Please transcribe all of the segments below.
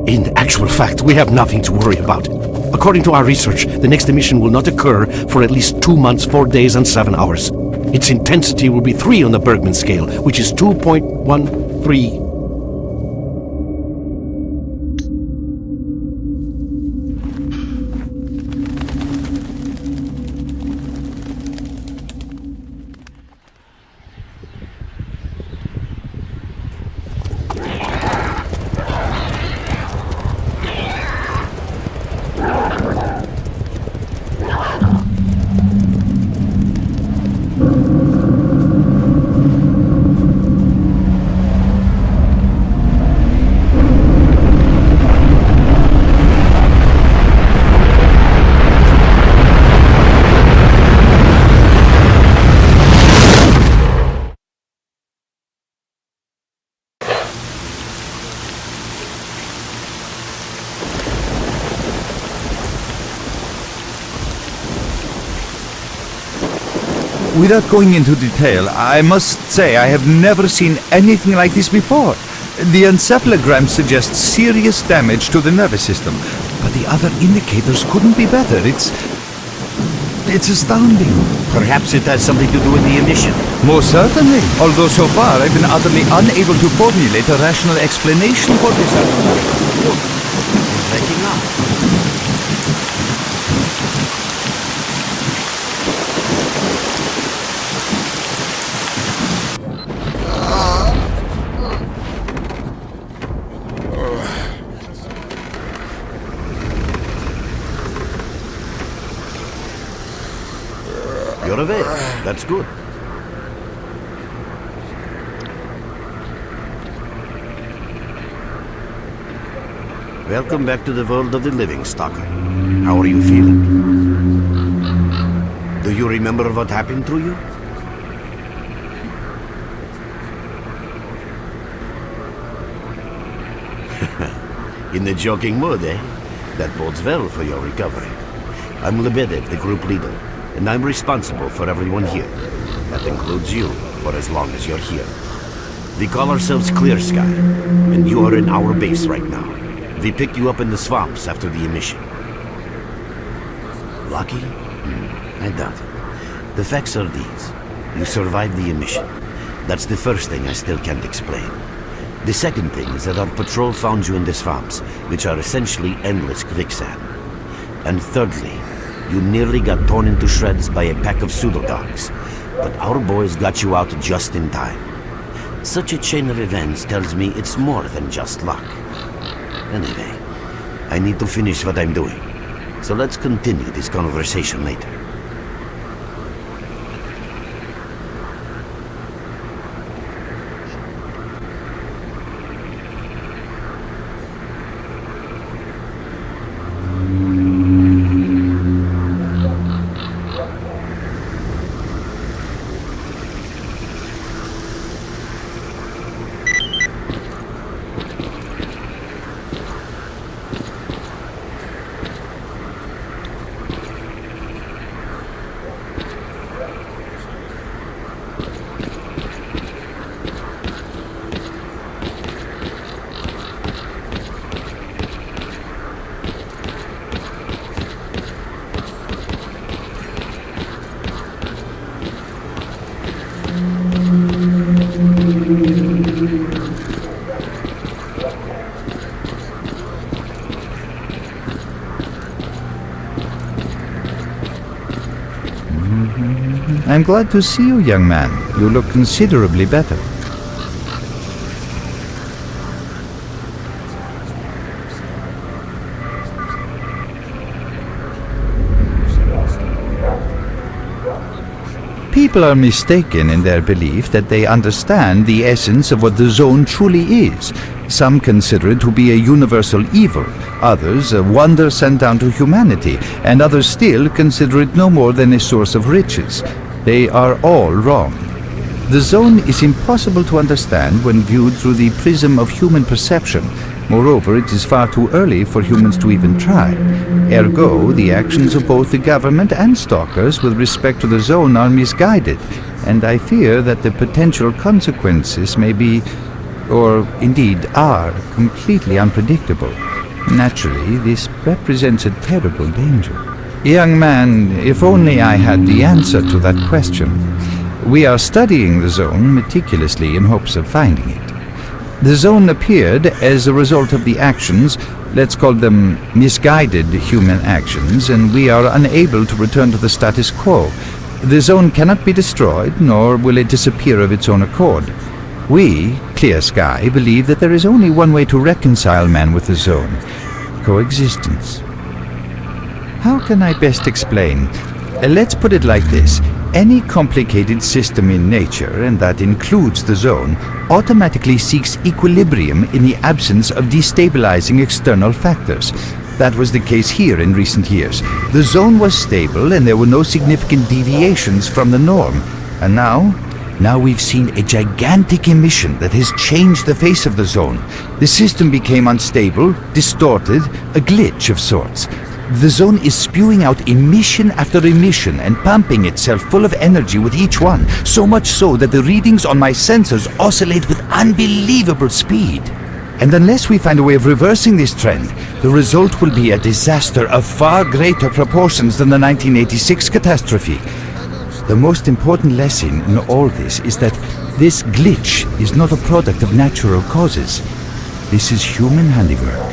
In actual fact, we have nothing to worry about. According to our research, the next emission will not occur for at least 2 months, 4 days, and 7 hours. Its intensity will be 3 on the Bergman scale, which is 2.13. Without going into detail, I must say I have never seen anything like this before. The encephalogram suggests serious damage to the nervous system, but the other indicators couldn't be better. It's astounding. Perhaps it has something to do with the emission. Most certainly, although so far I've been utterly unable to formulate a rational explanation for this anomaly. Look, it's waking up. You're awake. That's good. Welcome back to the world of the living, S.T.A.L.K.E.R. How are you feeling? Do you remember what happened to you? In the joking mood, eh? That bodes well for your recovery. I'm Lebedev, the group leader, and I'm responsible for everyone here. That includes you, for as long as you're here. We call ourselves Clear Sky, and you are in our base right now. We picked you up in the swamps after the emission. Lucky? I doubt it. The facts are these. You survived the emission. That's the first thing I still can't explain. The second thing is that our patrol found you in the swamps, which are essentially endless quicksand. And thirdly, you nearly got torn into shreds by a pack of pseudo-dogs, but our boys got you out just in time. Such a chain of events tells me it's more than just luck. Anyway, I need to finish what I'm doing, so let's continue this conversation later. I'm glad to see you, young man. You look considerably better. People are mistaken in their belief that they understand the essence of what the zone truly is. Some consider it to be a universal evil, others a wonder sent down to humanity, and others still consider it no more than a source of riches. They are all wrong. The zone is impossible to understand when viewed through the prism of human perception. Moreover, it is far too early for humans to even try. Ergo, the actions of both the government and stalkers with respect to the zone are misguided, and I fear that the potential consequences may be, or indeed are, completely unpredictable. Naturally, this represents a terrible danger. Young man, if only I had the answer to that question. We are studying the zone meticulously in hopes of finding it. The zone appeared as a result of the actions, let's call them misguided human actions, and we are unable to return to the status quo. The zone cannot be destroyed, nor will it disappear of its own accord. We, Clear Sky, believe that there is only one way to reconcile man with the zone: coexistence. How can I best explain? Let's put it like this. Any complicated system in nature, and that includes the zone, automatically seeks equilibrium in the absence of destabilizing external factors. That was the case here in recent years. The zone was stable and there were no significant deviations from the norm. And now we've seen a gigantic emission that has changed the face of the zone. The system became unstable, distorted, a glitch of sorts. The zone is spewing out emission after emission and pumping itself full of energy with each one, so much so that the readings on my sensors oscillate with unbelievable speed. And unless we find a way of reversing this trend, the result will be a disaster of far greater proportions than the 1986 catastrophe. The most important lesson in all this is that this glitch is not a product of natural causes. This is human handiwork.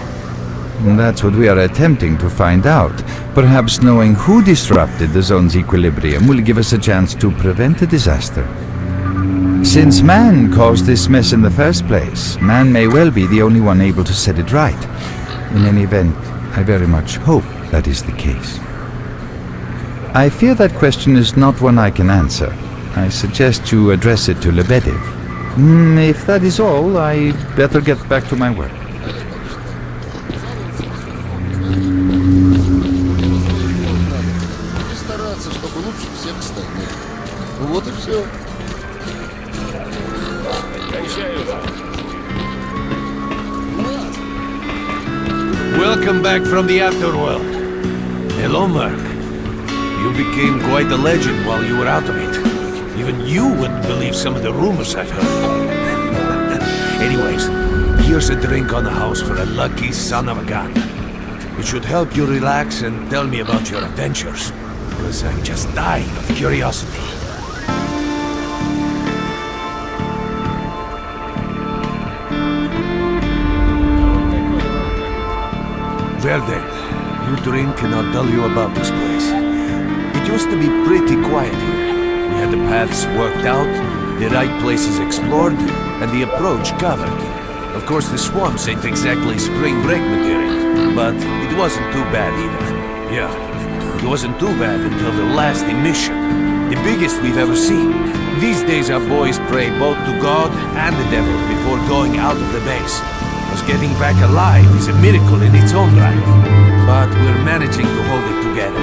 That's what we are attempting to find out. Perhaps knowing who disrupted the zone's equilibrium will give us a chance to prevent a disaster. Since man caused this mess in the first place, man may well be the only one able to set it right. In any event, I very much hope that is the case. I fear that question is not one I can answer. I suggest you address it to Lebedev. If that is all, I better get back to my work. Вот и все. Welcome back from the afterworld. Hello, Merc. You became quite a legend while you were out of it. Even you wouldn't believe some of the rumors I've heard. Anyways, here's a drink on the house for a lucky son of a gun. It should help you relax and tell me about your adventures, because I'm just dying of curiosity. Well then, you drink and I'll tell you about this place. It used to be pretty quiet here. We had the paths worked out, the right places explored, and the approach covered. Of course, the swamps ain't exactly spring break material, but it wasn't too bad either. Yeah, it wasn't too bad until the last emission. The biggest we've ever seen. These days our boys pray both to God and the devil before going out of the base. Because getting back alive is a miracle in its own right. But we're managing to hold it together.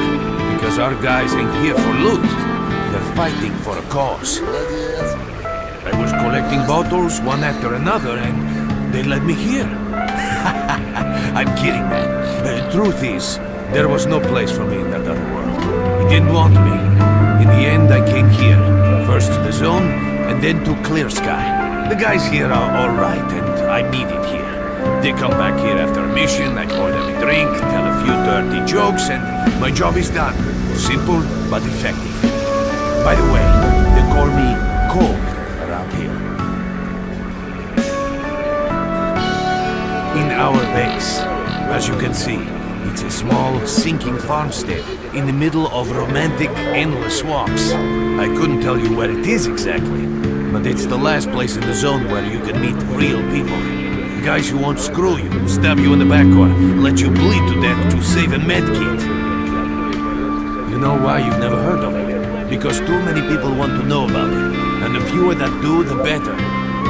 Because our guys ain't here for loot. They're fighting for a cause. I was collecting bottles one after another and they led me here. I'm kidding, man. Truth is, there was no place for me in that other world. He didn't want me. In the end, I came here. First to the zone, and then to Clear Sky. The guys here are alright, and I'm needed here. They come back here after a mission, I pour them a drink, tell a few dirty jokes, and my job is done. Simple, but effective. By the way, they call me Cold around here. In our base, as you can see, it's a small, sinking farmstead in the middle of romantic, endless swamps. I couldn't tell you where it is exactly, but it's the last place in the zone where you can meet real people. Guys who won't screw you, stab you in the back, or let you bleed to death to save a medkit. You know why you've never heard of it? Because too many people want to know about it, and the fewer that do, the better.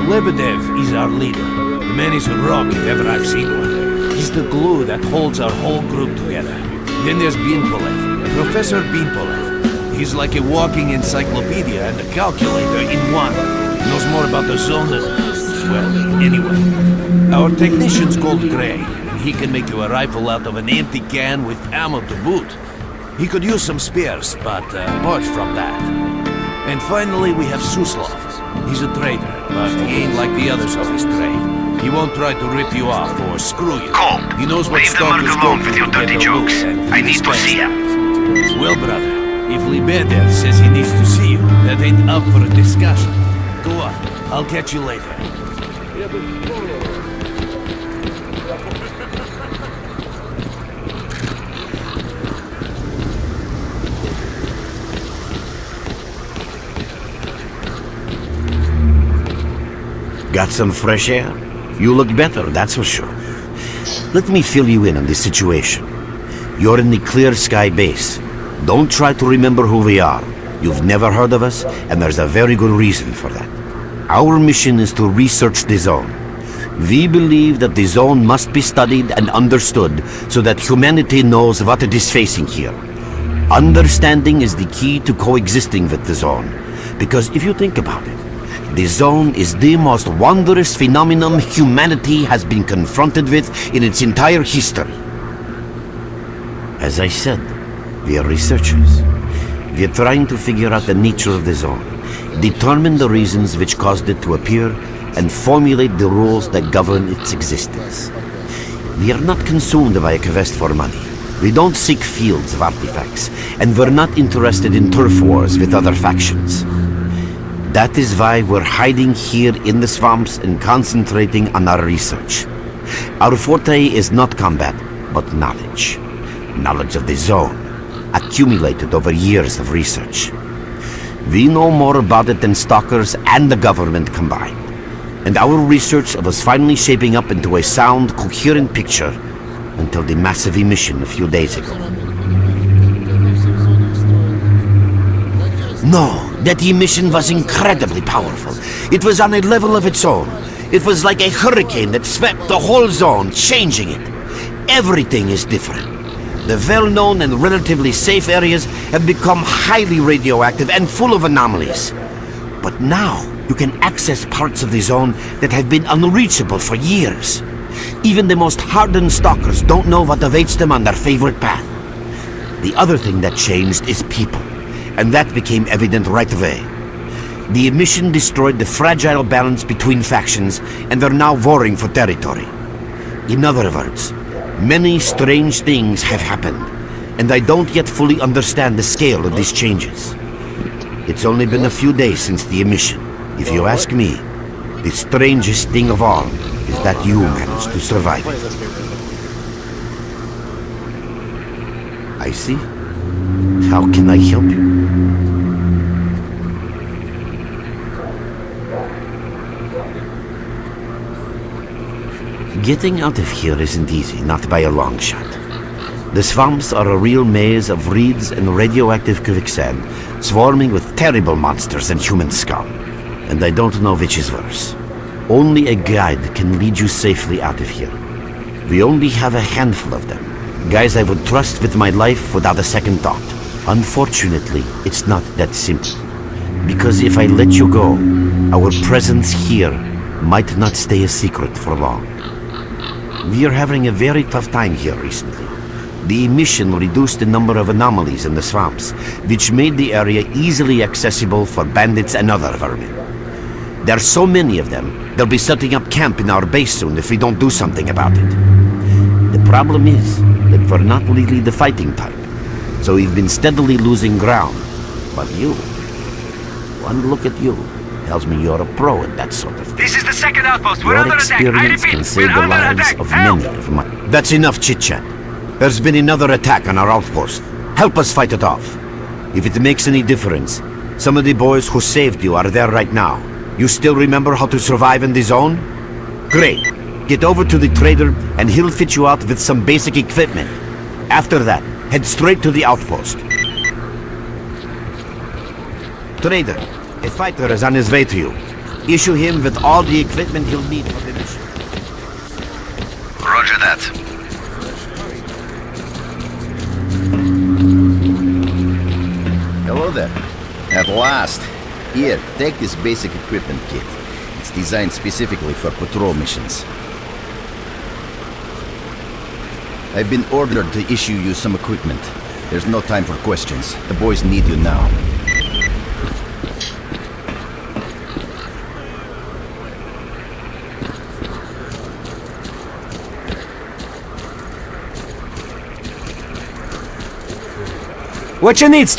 Lebedev is our leader. The man is a rock if ever I've seen one. He's the glue that holds our whole group together. Then there's Binpolev, Professor Binpolev. He's like a walking encyclopedia and a calculator in one. He knows more about the zone than... well, anyway. Our technician's called Gray, and he can make you a rifle out of an empty can with ammo to boot. He could use some spares, but apart from that... And finally, we have Suslov. He's a trader, but he ain't like the others of his trade. He won't try to rip you off or screw you. Cole, He knows what leave the mark stalkers go alone with through your to get dirty the loot, jokes. and I need to see respect him. Well, brother, if Libeder says he needs to see you, that ain't up for a discussion. Go on, I'll catch you later. Got some fresh air? You look better, that's for sure. Let me fill you in on the situation. You're in the Clear Sky base. Don't try to remember who we are. You've never heard of us, and there's a very good reason for that. Our mission is to research the zone. We believe that the zone must be studied and understood so that humanity knows what it is facing here. Understanding is the key to coexisting with the zone. Because if you think about it, the zone is the most wondrous phenomenon humanity has been confronted with in its entire history. As I said, we are researchers. We are trying to figure out the nature of the zone, determine the reasons which caused it to appear, and formulate the rules that govern its existence. We are not consumed by a quest for money. We don't seek fields of artifacts, and we're not interested in turf wars with other factions. That is why we're hiding here in the swamps and concentrating on our research. Our forte is not combat, but knowledge. Knowledge of the zone, accumulated over years of research. We know more about it than stalkers and the government combined. And our research was finally shaping up into a sound, coherent picture until the massive emission a few days ago. No, that emission was incredibly powerful. It was on a level of its own. It was like a hurricane that swept the whole zone, changing it. Everything is different. The well-known and relatively safe areas have become highly radioactive and full of anomalies. But now, you can access parts of the zone that have been unreachable for years. Even the most hardened stalkers don't know what awaits them on their favorite path. The other thing that changed is people. And that became evident right away. The emission destroyed the fragile balance between factions, and they're now warring for territory. In other words, many strange things have happened, and I don't yet fully understand the scale of these changes. It's only been a few days since the emission. If you ask me, the strangest thing of all is that you managed to survive it. I see. How can I help you? Getting out of here isn't easy, not by a long shot. The swamps are a real maze of reeds and radioactive quicksand, swarming with terrible monsters and human scum. And I don't know which is worse. Only a guide can lead you safely out of here. We only have a handful of them. Guys I would trust with my life without a second thought. Unfortunately, it's not that simple. Because if I let you go, our presence here might not stay a secret for long. We are having a very tough time here recently. The emission reduced the number of anomalies in the swamps, which made the area easily accessible for bandits and other vermin. There are so many of them, they'll be setting up camp in our base soon if we don't do something about it. The problem is that we're not really the fighting type, so we've been steadily losing ground. But you, one look at you, tells me you're a pro at that sort of thing. This is the second outpost. We're Your under attack. I experience repeat, can save we're the under lives attack. of Help! many of my... That's enough chit-chat. There's been another attack on our outpost. Help us fight it off. If it makes any difference, some of the boys who saved you are there right now. You still remember how to survive in the zone? Great. Get over to the trader and he'll fit you out with some basic equipment. After that, head straight to the outpost. Trader, a fighter is on his way to you. Issue him with all the equipment he'll need for the mission. Roger that. Hello there. At last. Here, take this basic equipment kit. It's designed specifically for patrol missions. I've been ordered to issue you some equipment. There's no time for questions. The boys need you now. What you need,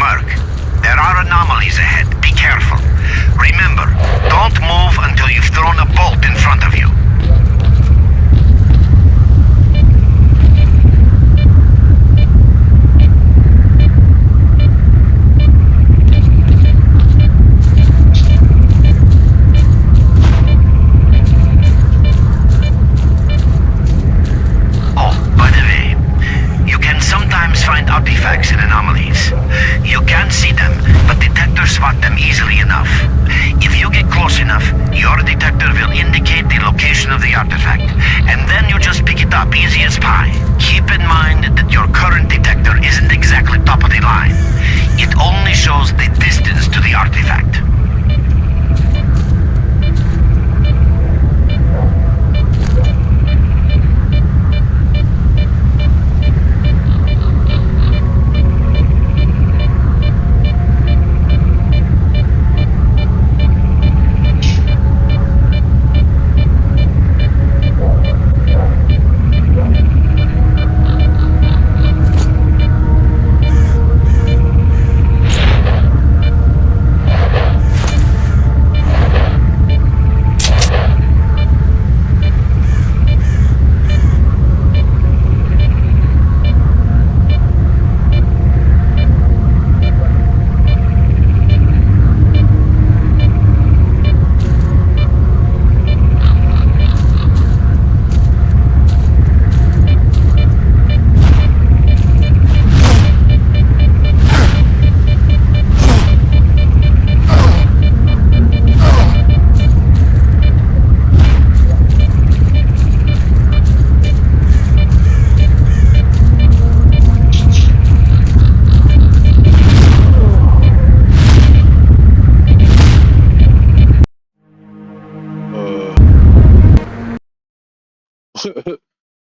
Merc, there are anomalies ahead. Be careful. Remember, don't move until you've thrown a bolt in front of you. Artifacts and anomalies. You can't see them, but detectors spot them easily enough. If you get close enough, your detector will indicate the location of the artifact, and then you just pick it up easy as pie. Keep in mind that your current detector isn't exactly top of the line. It only shows the distance to the artifact.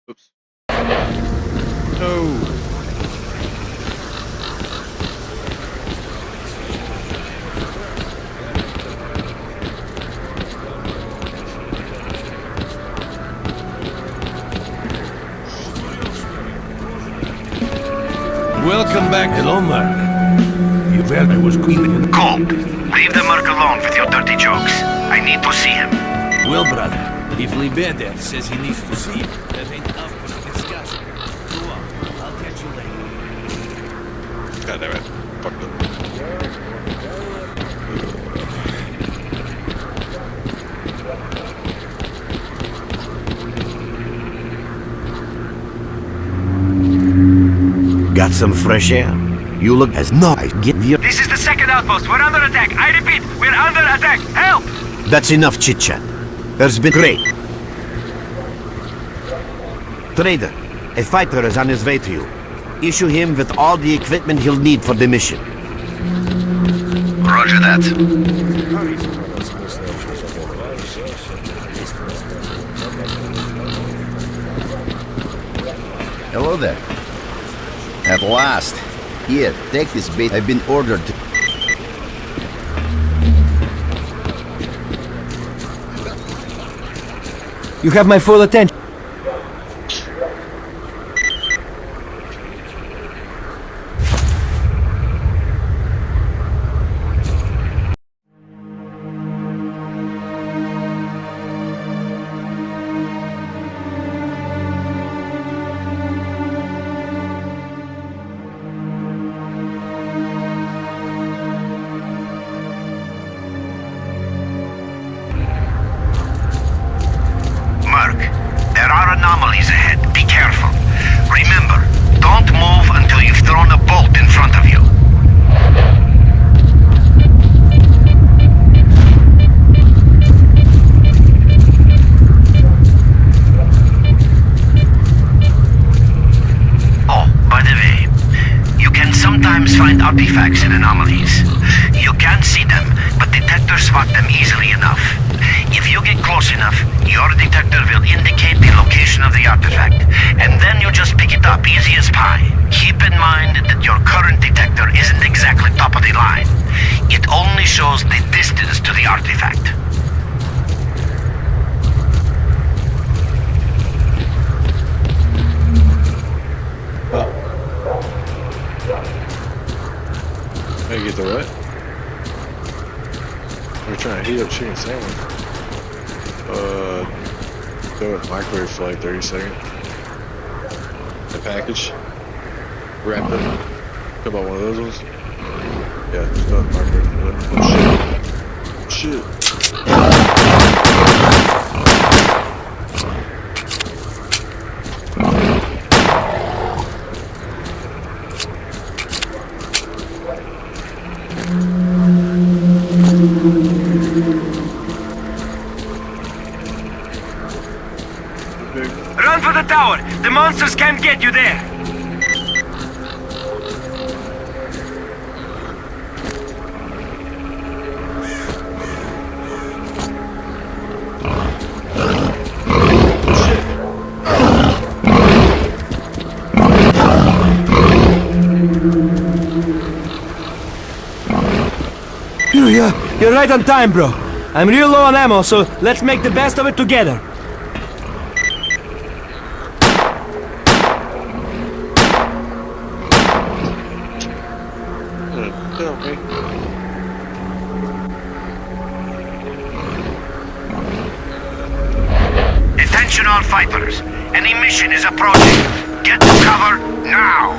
Oops. No. Welcome back. Hello, Mark. You felt I was queen. Cold. Leave the Merc alone with your dirty jokes. I need to see him. Well, brother, if Libeder says he needs to see you, that ain't up for discussion. Go on. I'll catch you later. God damn it. Fucked up. Got some fresh air? You look as no. I get you. This is the second outpost. We're under attack. I repeat, we're under attack. Help! That's enough chit-chat. There's been great. Trader, a fighter is on his way to you. Issue him with all the equipment he'll need for the mission. Roger that. Hello there. At last. Here, take this bait. I've been ordered to... You have my full attention. There are anomalies ahead. Be careful. Remember, don't move until you've thrown a bolt in front of you. anomalies. You can't see them, but detectors spot them easily enough. If you get close enough, your detector will indicate the location of the artifact, and then you just pick it up easy as pie. Keep in mind that your current detector isn't exactly top of the line. It only shows the distance to the artifact. I get the what? We're trying to heat up chicken sandwich. Throw it in the microwave for like 30 seconds. The package. Wrap it. How about one of those ones? Yeah, just throw it in the microwave. Oh shit. Run for the tower! The monsters can't get you there! You're right on time, bro. I'm real low on ammo, so let's make the best of it together. Tell me. Attention all fighters. An mission is approaching. Get to cover now!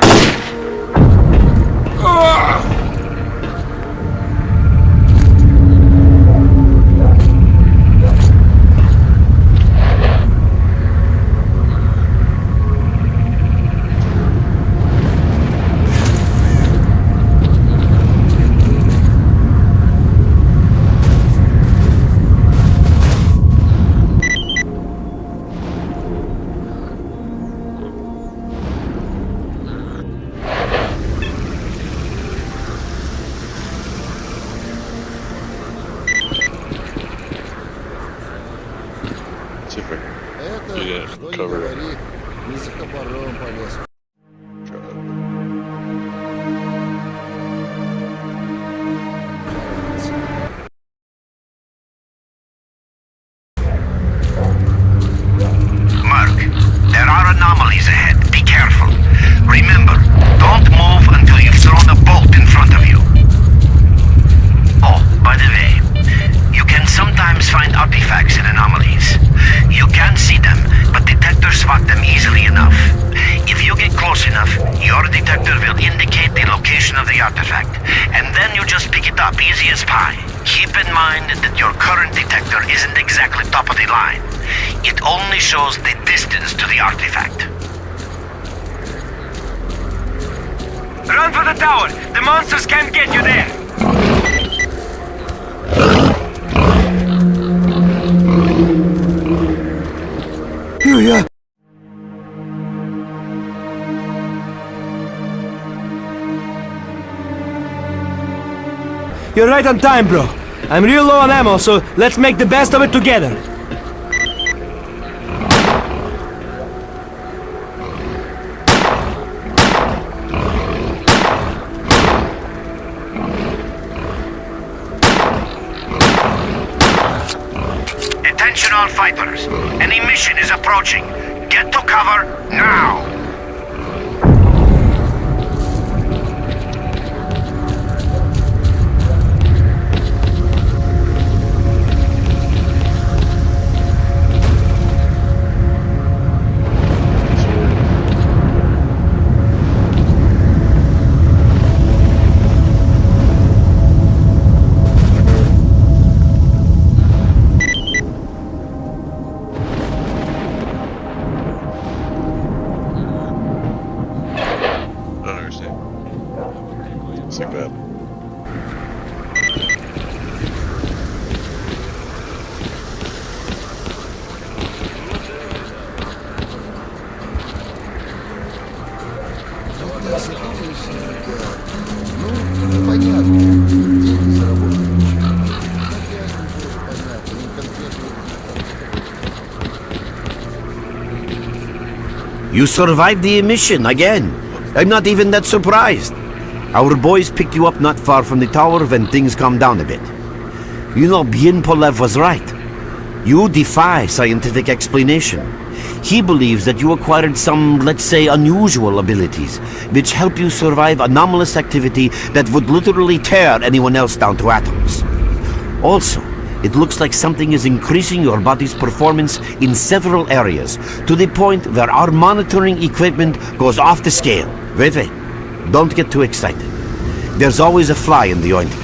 See if I Это, Yeah, что не cover it. говори, не за хабаром полез. can try it. Mark, there are anomalies ahead. Be careful. Remember, don't move until you've thrown a bolt in front of you. Oh, by the way, you can sometimes find artifacts in anomalies. You can't see them, but detectors spot them easily enough. If you get close enough, your detector will indicate the location of the artifact, and then you just pick it up easy as pie. Keep in mind that your current detector isn't exactly top of the line. It only shows the distance to the artifact. Run for the tower! The monsters can't get you there! Here we are. You're right on time, bro. I'm real low on ammo, so let's make the best of it together. Attention all fighters. An mission is approaching. Get to cover now! You survived the emission again. I'm not even that surprised. Our boys picked you up not far from the tower when things calmed down a bit. You know, Bien Polev was right. You defy scientific explanation. He believes that you acquired some, let's say, unusual abilities, which help you survive anomalous activity that would literally tear anyone else down to atoms. Also, it looks like something is increasing your body's performance in several areas, to the point where our monitoring equipment goes off the scale. Wait. Don't get too excited. There's always a fly in the ointment.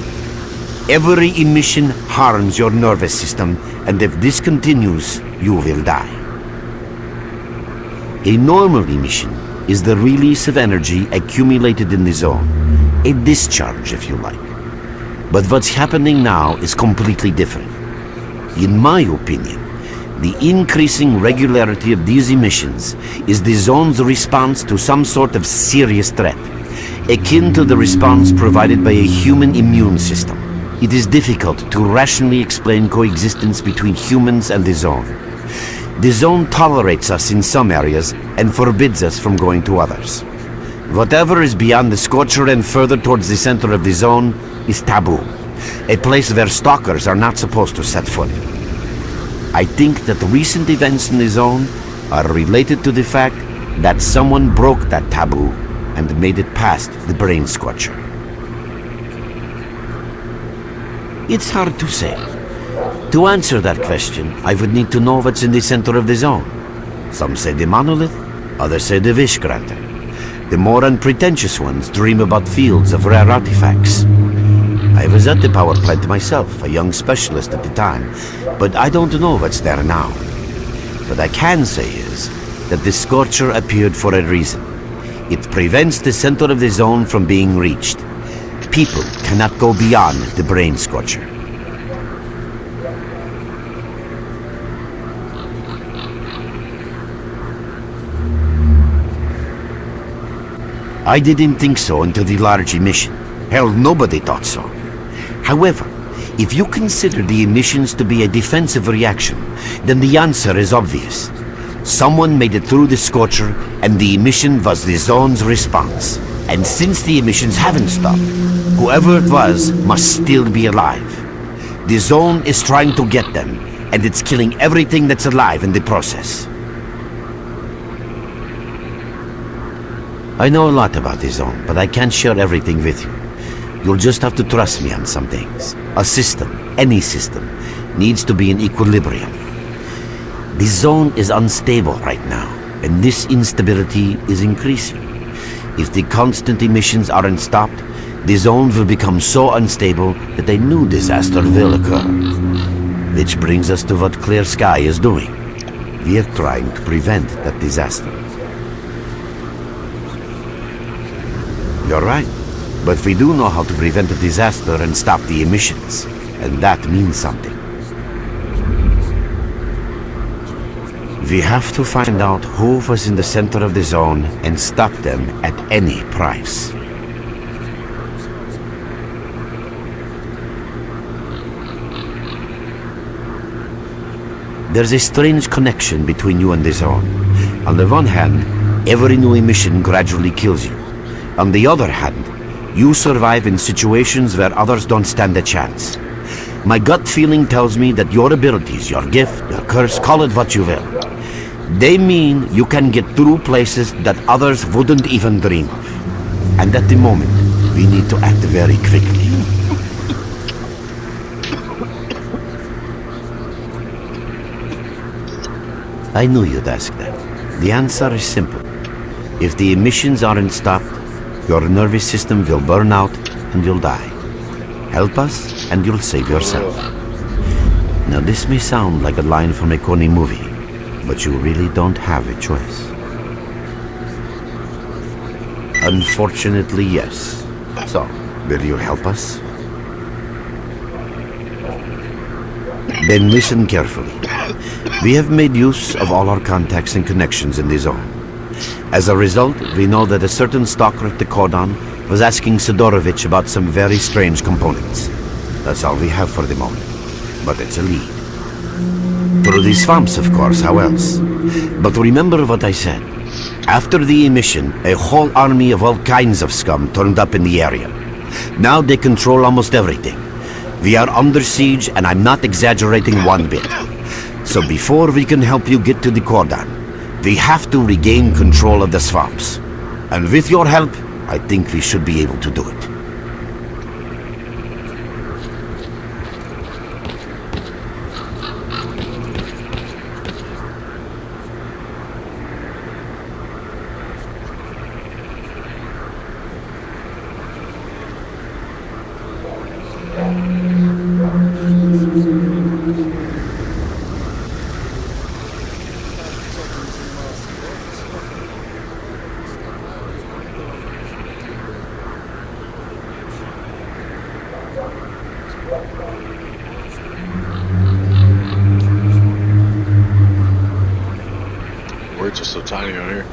Every emission harms your nervous system, and if this continues, you will die. A normal emission is the release of energy accumulated in the zone. A discharge, if you like. But what's happening now is completely different. In my opinion, the increasing regularity of these emissions is the zone's response to some sort of serious threat, akin to the response provided by a human immune system. It is difficult to rationally explain coexistence between humans and the zone. The zone tolerates us in some areas and forbids us from going to others. Whatever is beyond the Scorcher and further towards the center of the zone is taboo, a place where stalkers are not supposed to set foot. I think that recent events in the zone are related to the fact that someone broke that taboo and made it past the brain scorcher. It's hard to say. To answer that question, I would need to know what's in the center of the zone. Some say the monolith, others say the wish granter. The more unpretentious ones dream about fields of rare artifacts. I was at the power plant myself, a young specialist at the time, but I don't know what's there now. What I can say is that the Scorcher appeared for a reason. It prevents the center of the zone from being reached. People cannot go beyond the brain scorcher. I didn't think so until the large emission. Hell, nobody thought so. However, if you consider the emissions to be a defensive reaction, then the answer is obvious. Someone made it through the Scorcher, and the emission was the zone's response. And since the emissions haven't stopped, whoever it was must still be alive. The zone is trying to get them, and it's killing everything that's alive in the process. I know a lot about the zone, but I can't share everything with you. You'll just have to trust me on some things. A system, any system, needs to be in equilibrium. The zone is unstable right now, and this instability is increasing. If the constant emissions aren't stopped, the zone will become so unstable that a new disaster will occur. Which brings us to what Clear Sky is doing. We are trying to prevent that disaster. You're right, but we do know how to prevent a disaster and stop the emissions, and that means something. We have to find out who was in the center of the zone and stop them at any price. There's a strange connection between you and the zone. On the one hand, every new emission gradually kills you. On the other hand, you survive in situations where others don't stand a chance. My gut feeling tells me that your abilities, your gift, your curse, call it what you will, they mean you can get through places that others wouldn't even dream of. And at the moment, we need to act very quickly. I knew you'd ask that. The answer is simple. If the emissions aren't stopped, your nervous system will burn out and you'll die. Help us and you'll save yourself. Now this may sound like a line from a corny movie, but you really don't have a choice. Unfortunately, yes. So, will you help us? Then listen carefully. We have made use of all our contacts and connections in the zone. As a result, we know that a certain stalker at the cordon was asking Sidorovich about some very strange components. That's all we have for the moment, but it's a lead. Through the swamps, of course, how else? But remember what I said. After the emission, a whole army of all kinds of scum turned up in the area. Now they control almost everything. We are under siege, and I'm not exaggerating one bit. So before we can help you get to the cordon, we have to regain control of the swamps. And with your help, I think we should be able to do it. We're just so tiny out here.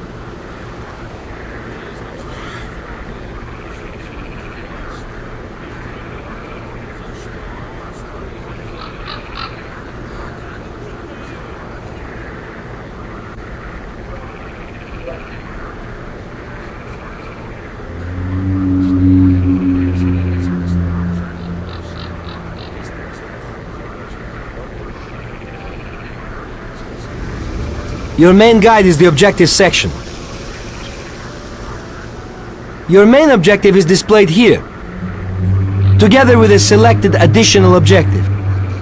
Your main guide is the objective section. Your main objective is displayed here, together with a selected additional objective.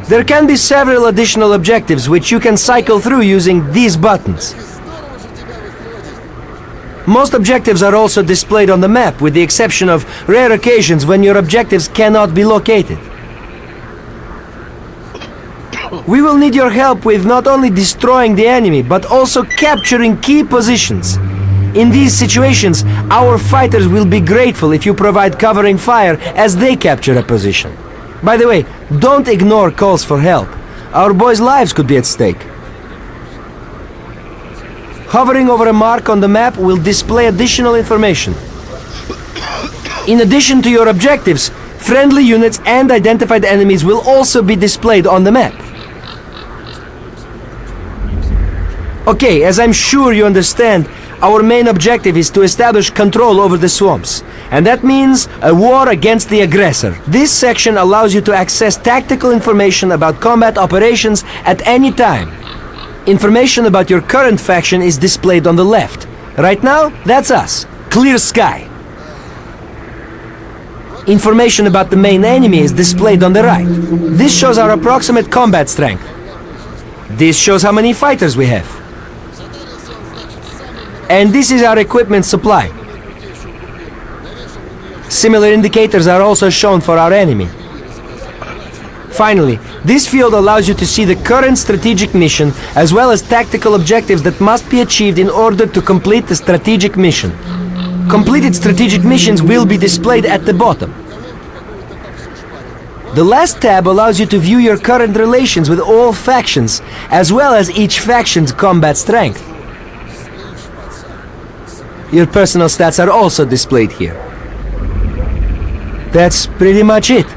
There can be several additional objectives which you can cycle through using these buttons. Most objectives are also displayed on the map, with the exception of rare occasions when your objectives cannot be located. We will need your help with not only destroying the enemy, but also capturing key positions. In these situations, our fighters will be grateful if you provide covering fire as they capture a position. By the way, don't ignore calls for help. Our boys' lives could be at stake. Hovering over a mark on the map will display additional information. In addition to your objectives, friendly units and identified enemies will also be displayed on the map. Okay, as I'm sure you understand, our main objective is to establish control over the swamps. And that means a war against the aggressor. This section allows you to access tactical information about combat operations at any time. Information about your current faction is displayed on the left. Right now, that's us. Clear sky. Information about the main enemy is displayed on the right. This shows our approximate combat strength. This shows how many fighters we have. And this is our equipment supply. Similar indicators are also shown for our enemy. Finally, this field allows you to see the current strategic mission as well as tactical objectives that must be achieved in order to complete the strategic mission. Completed strategic missions will be displayed at the bottom. The last tab allows you to view your current relations with all factions, as well as each faction's combat strength. Your personal stats are also displayed here. That's pretty much it.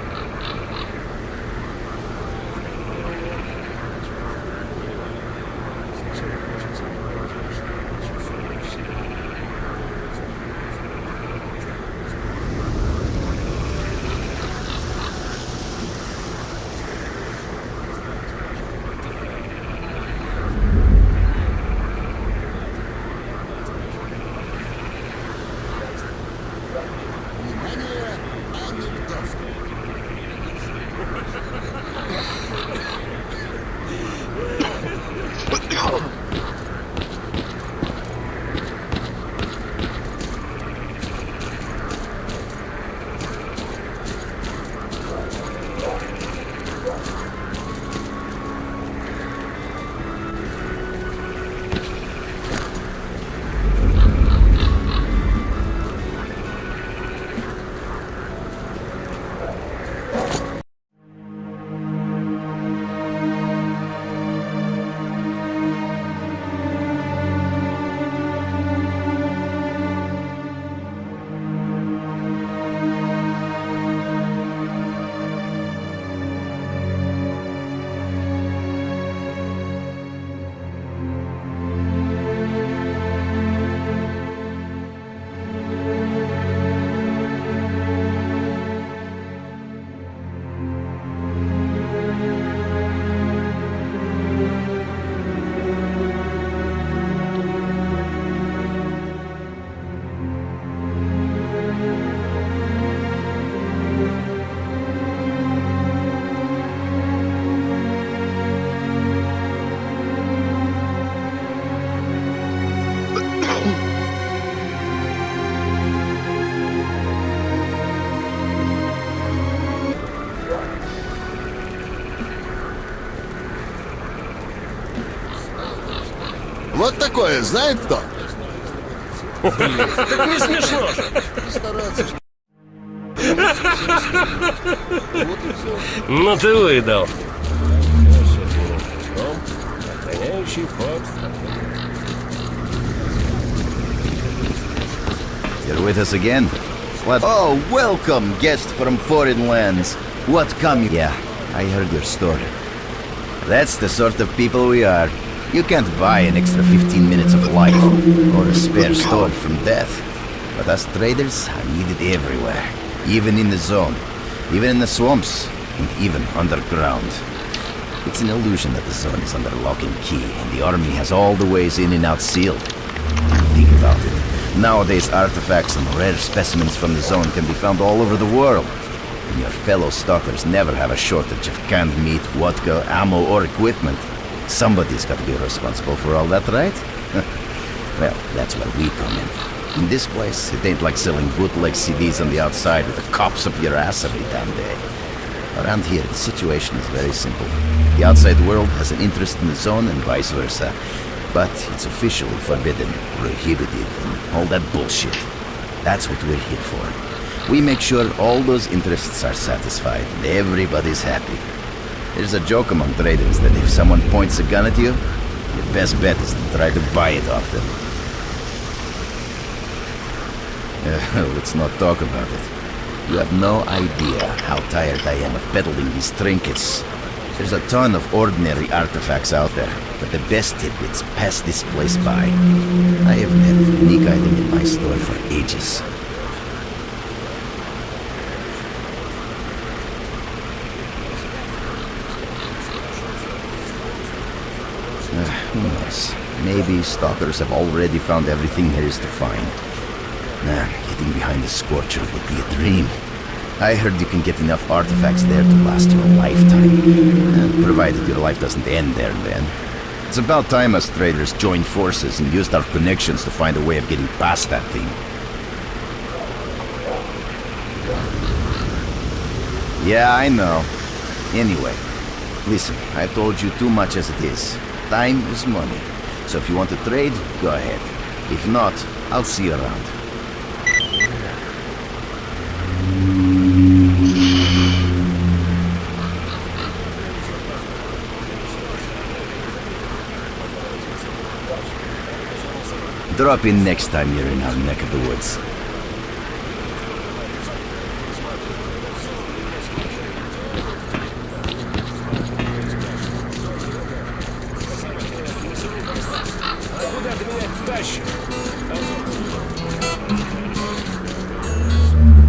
Вот такое, знает кто? Так не смешно же. Стараться, что... Вот и все. Ну ты выдал. Охраняющий вход. You're with us again? What? Oh, welcome, guest from foreign lands. What come you... Yeah, I heard your story. That's the sort of people we are. You can't buy an extra 15 minutes of life, or a spare sword from death. But us traders are needed everywhere. Even in the zone, even in the swamps, and even underground. It's an illusion that the zone is under lock and key, and the army has all the ways in and out sealed. Think about it. Nowadays, artifacts and rare specimens from the zone can be found all over the world. And your fellow stalkers never have a shortage of canned meat, vodka, ammo, or equipment. Somebody's got to be responsible for all that, right? Well, that's where we come in. In this place, it ain't like selling bootleg CDs on the outside with the cops up your ass every damn day. Around here, the situation is very simple. The outside world has an interest in the zone and vice versa. But it's officially forbidden, prohibited, and all that bullshit. That's what we're here for. We make sure all those interests are satisfied and everybody's happy. There's a joke among traders that if someone points a gun at you, your best bet is to try to buy it off them. Let's not talk about it. You have no idea how tired I am of peddling these trinkets. There's a ton of ordinary artifacts out there, but the best tidbits pass this place by. I haven't had a unique item in my store for ages. Who knows? Maybe stalkers have already found everything there is to find. Getting behind the Scorcher would be a dream. I heard you can get enough artifacts there to last you a lifetime. Provided your life doesn't end there and then. It's about time us traders joined forces and used our connections to find a way of getting past that thing. Yeah, I know. Anyway, listen, I've told you too much as it is. Time is money. So if you want to trade, go ahead. If not, I'll see you around. Drop in next time you're in our neck of the woods.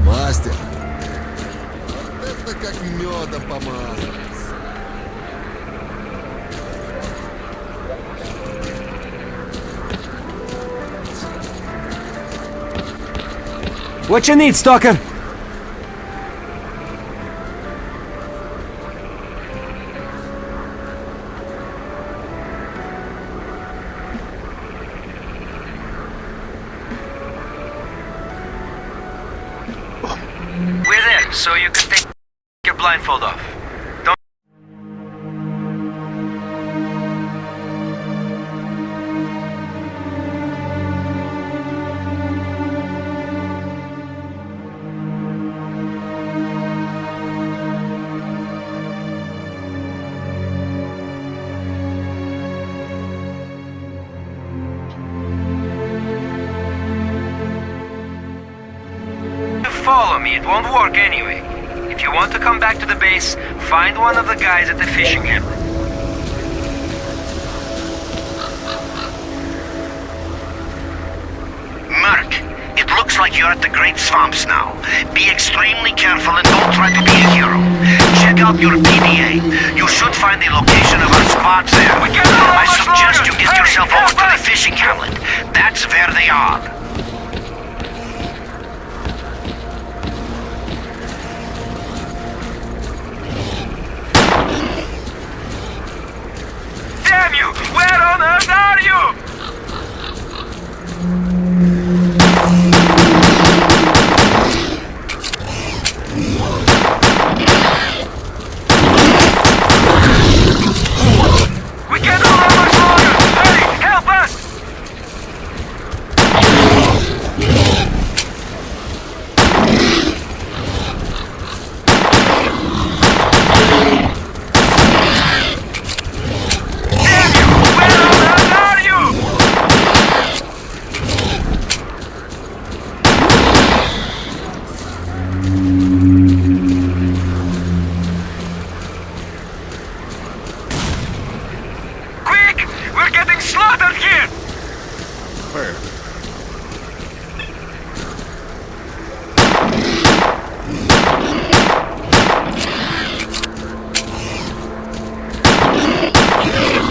Мастер, вот это как медом помазано. What you need, Stalker? We're there, so you can take your blindfold off. Don't... Follow me, it won't work anyway. If you want to come back to the base, find one of the guys at the fishing hamlet. Mark, it looks like you're at the Great Swamps now. Be extremely careful and don't try to be a hero. Check out your PDA. You should find the location of our squads there. I suggest you get yourself over to the fishing hamlet. That's where they are. Damn you! Where on earth are you? We can't hold on much longer! Hurry! Help us! Where?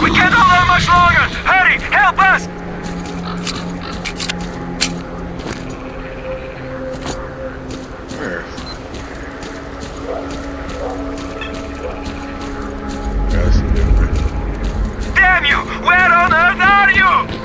We can't hold on much longer! Hurry! Help us! Where? Yeah, I see you over there. Damn you! Where on earth are you?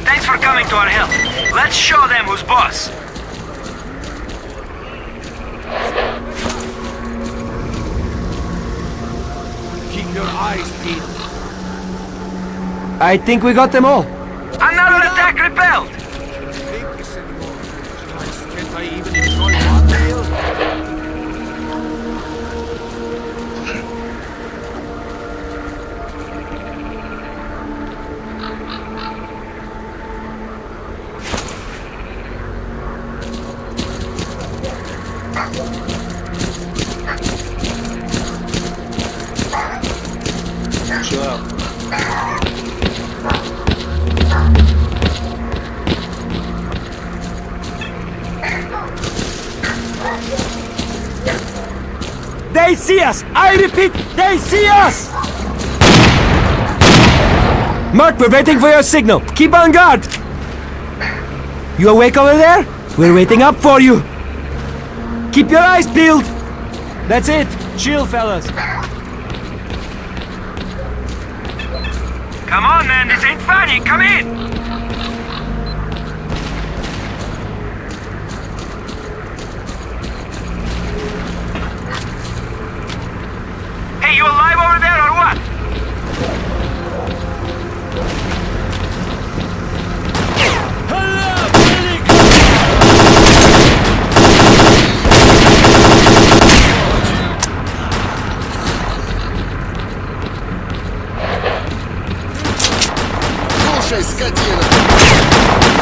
Thanks for coming to our help. Let's show them who's boss. Keep your eyes peeled. I think we got them all. Another attack repelled! Take this anymore. Christ, can't I even enjoy one meal? Chill out. They see us! I repeat, they see us! Mark, we're waiting for your signal. Keep on guard. You awake over there? We're waiting up for you. Keep your eyes peeled. That's it. Chill, fellas. Come on, man, this ain't funny. Come in! Hey, you alive over there or what? Слушай, скотина!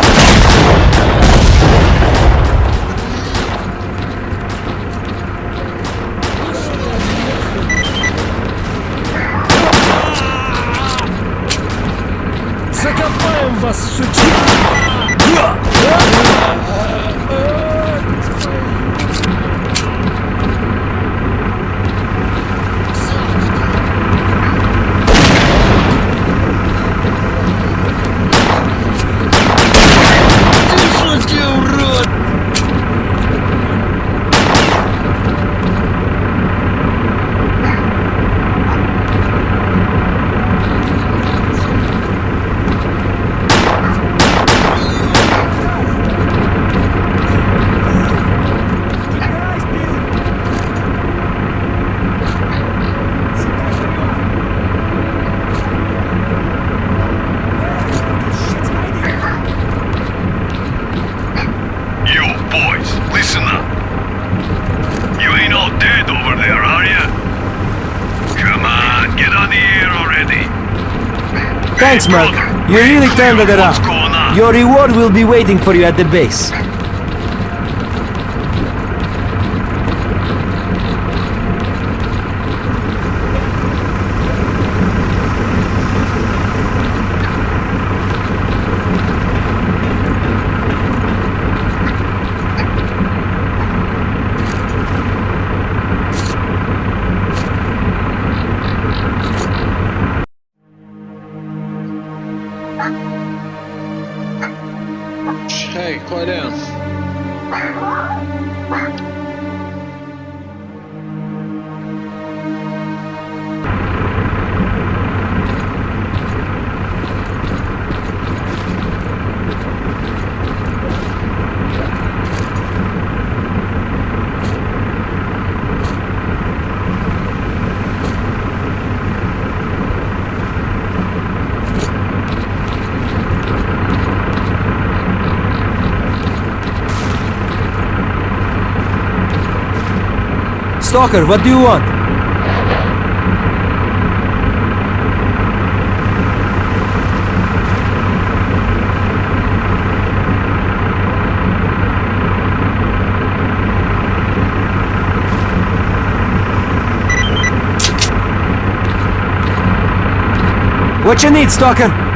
Закопаем вас, сучки! You boys, listen up. You ain't all dead over there, are you? Come on, get on the air already. Thanks, Hey, Mark. brother, You really what's turned it going around. on? Your reward will be waiting for you at the base. Hey, quiet down. Stalker, what do you want? What you need, Stalker?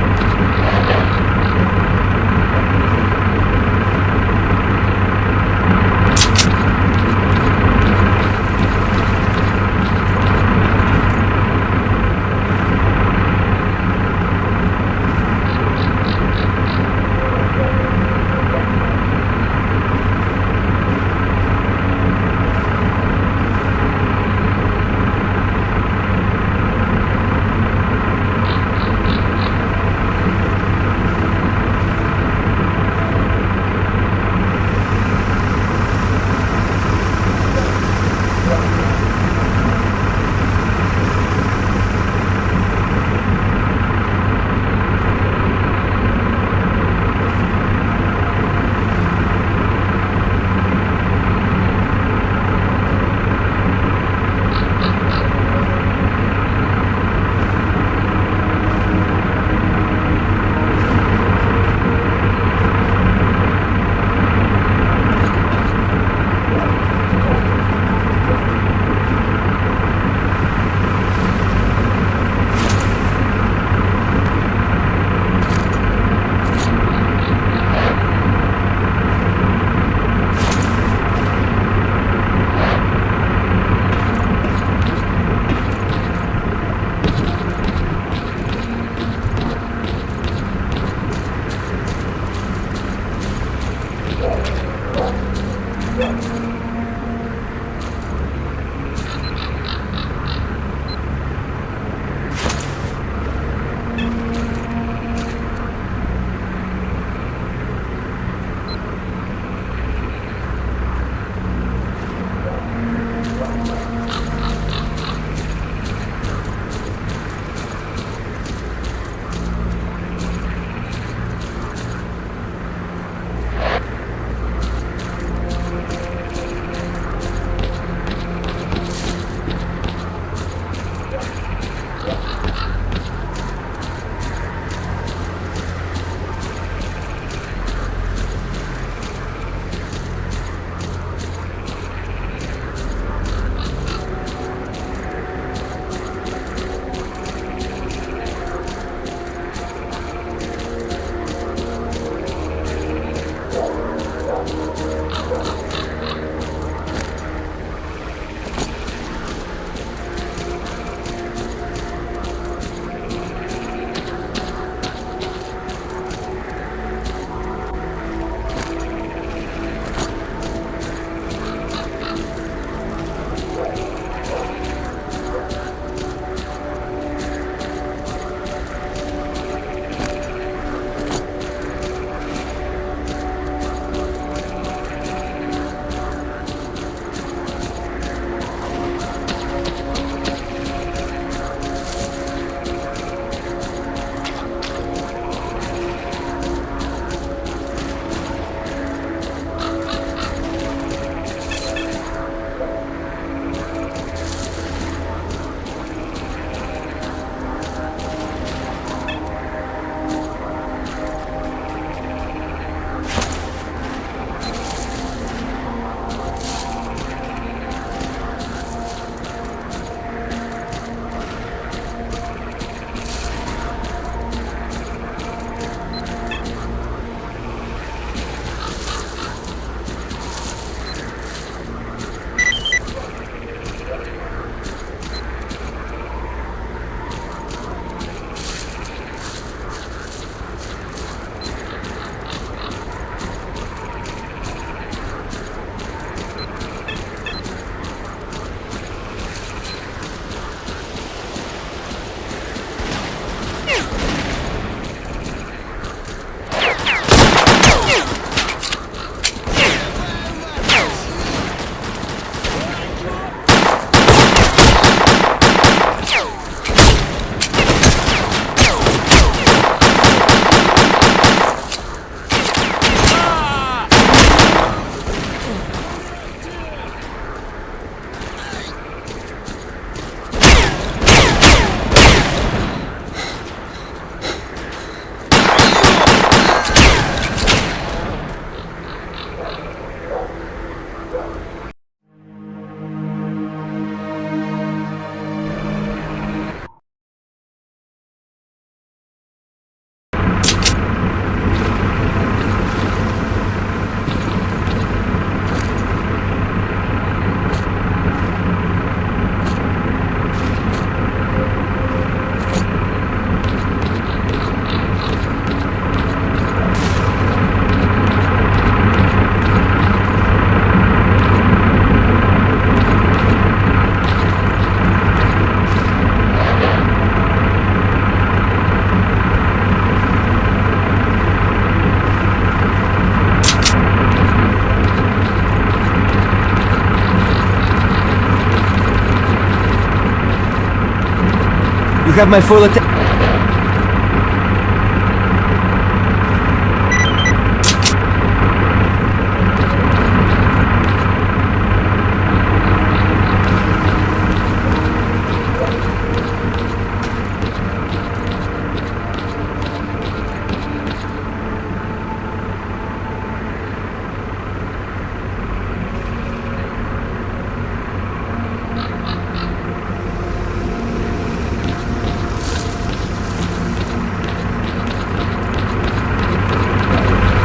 have my full attention.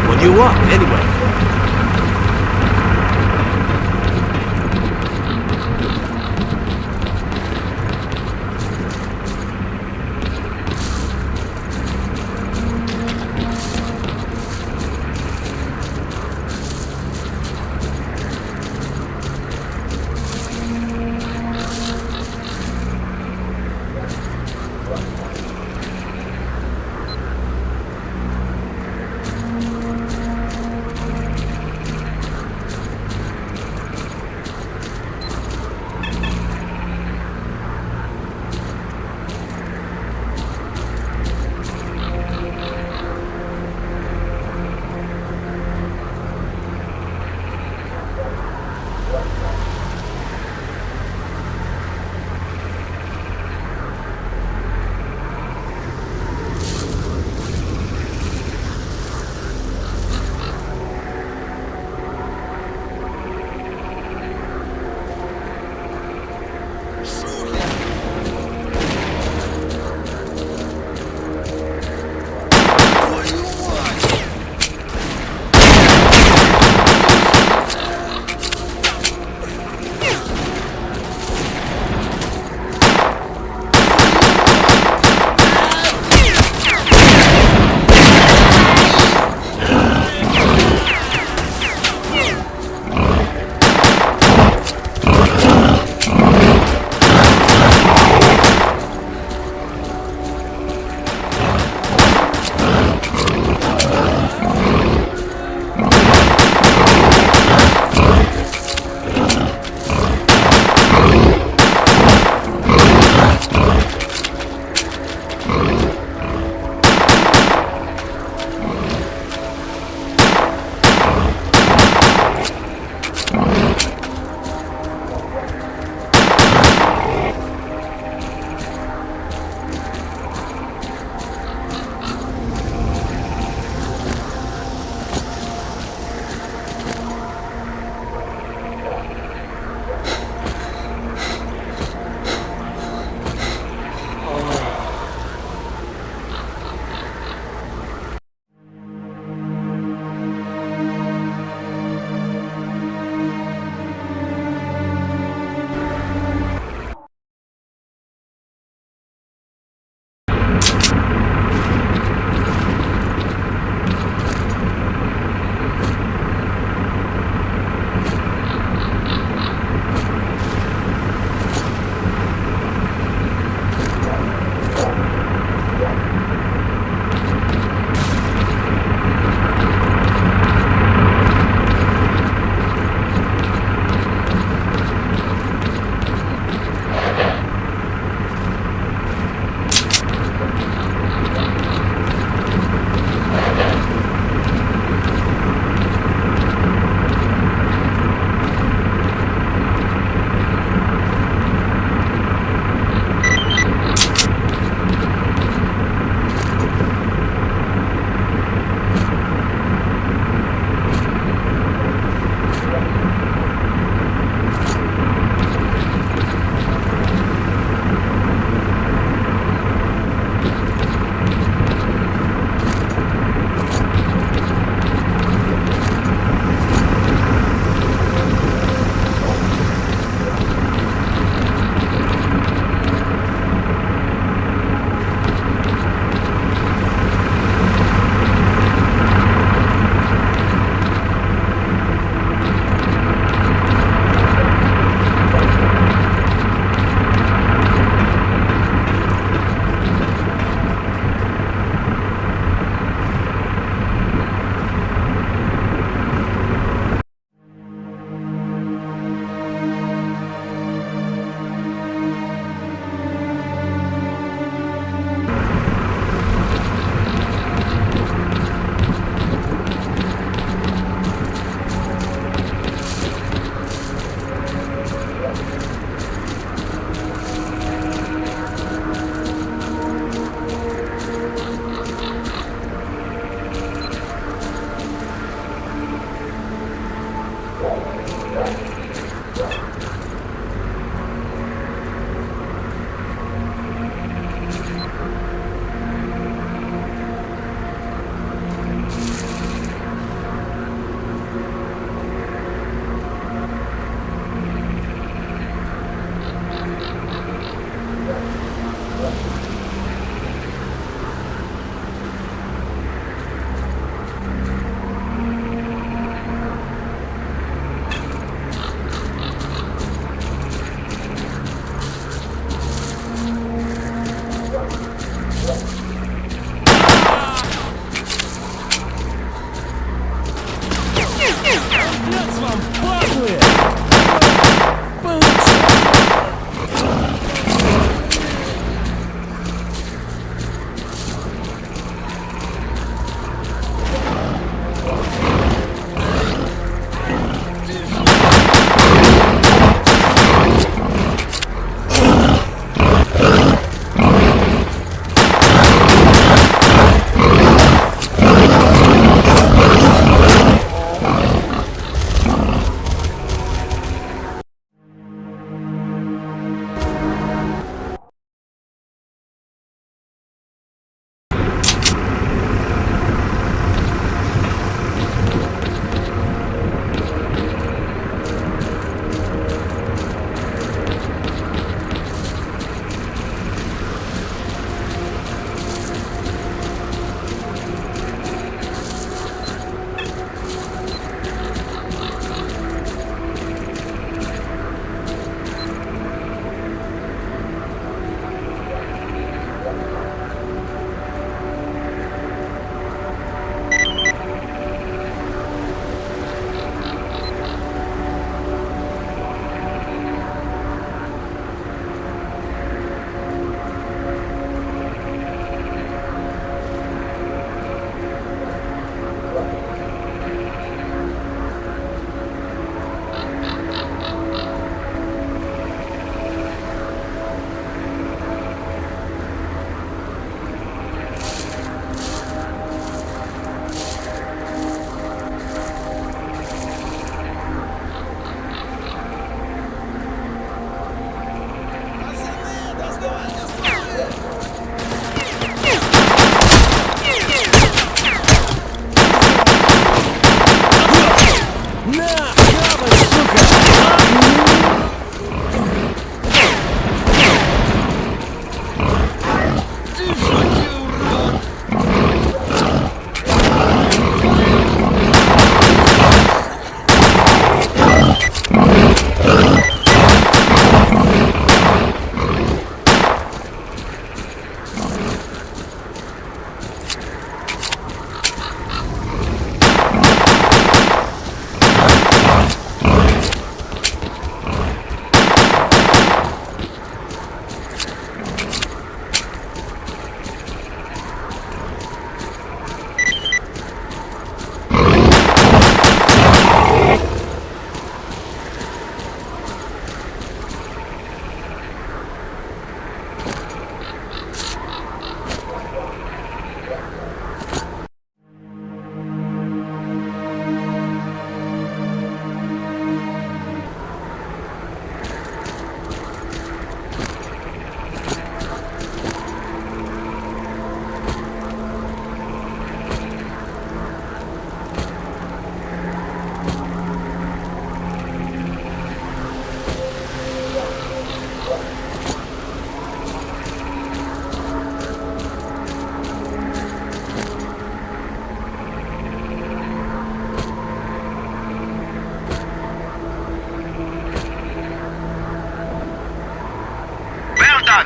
What do you want, anyway?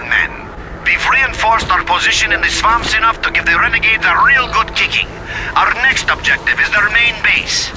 men. We've reinforced our position in the swamps enough to give the renegades a real good kicking. Our next objective is their main base.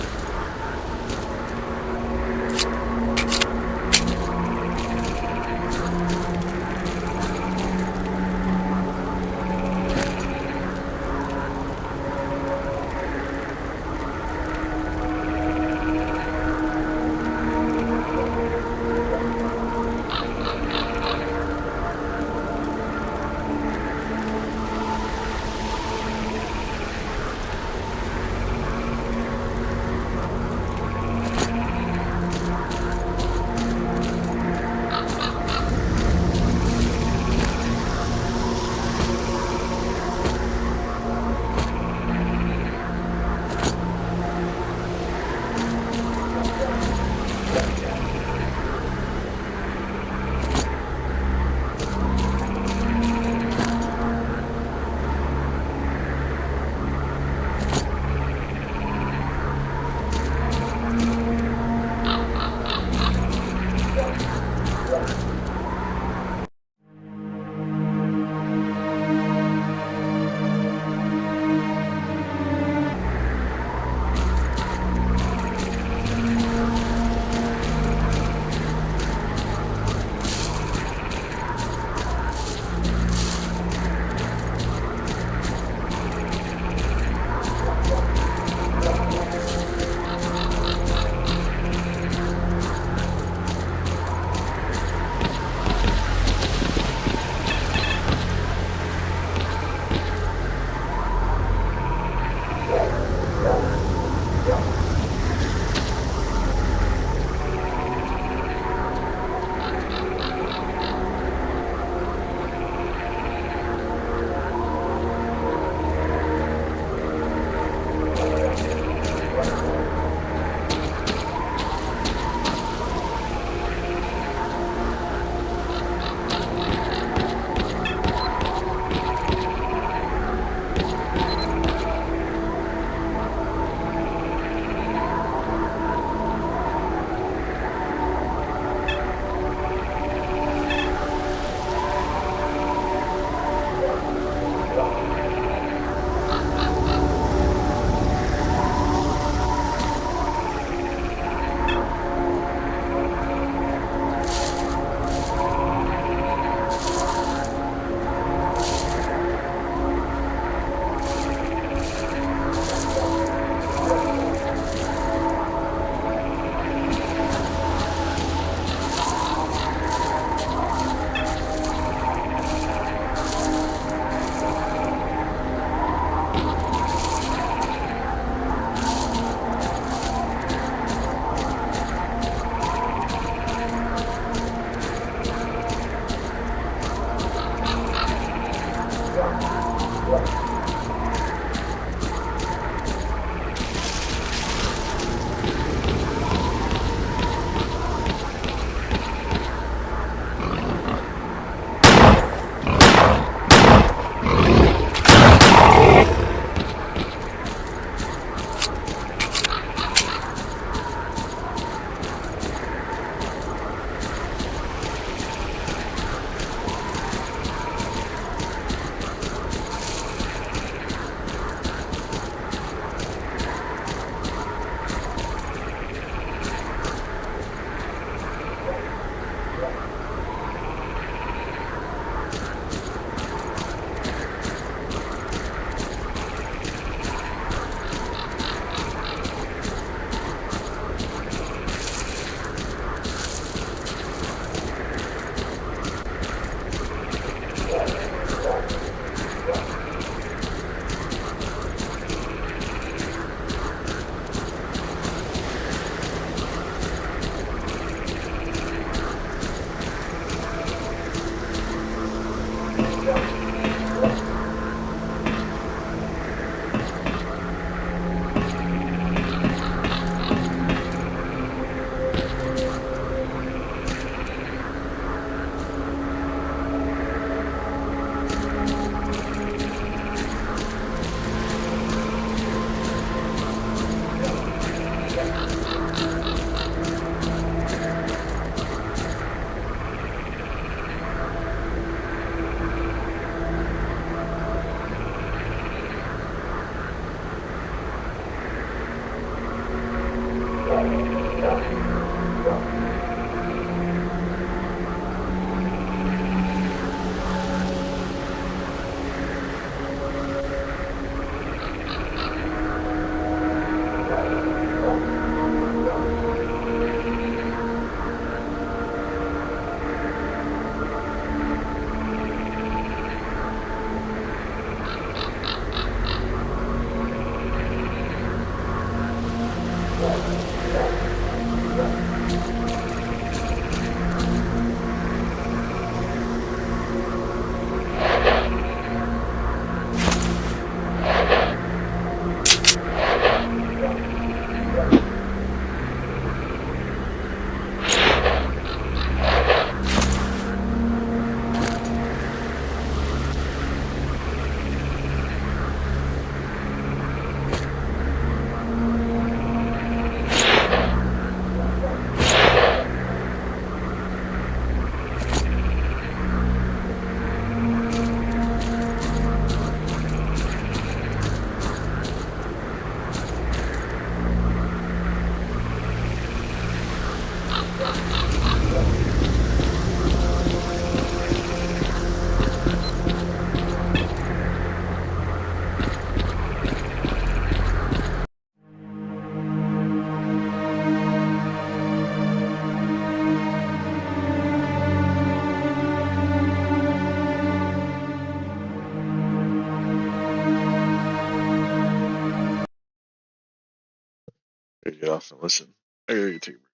I gotta get off and listen. I gotta take a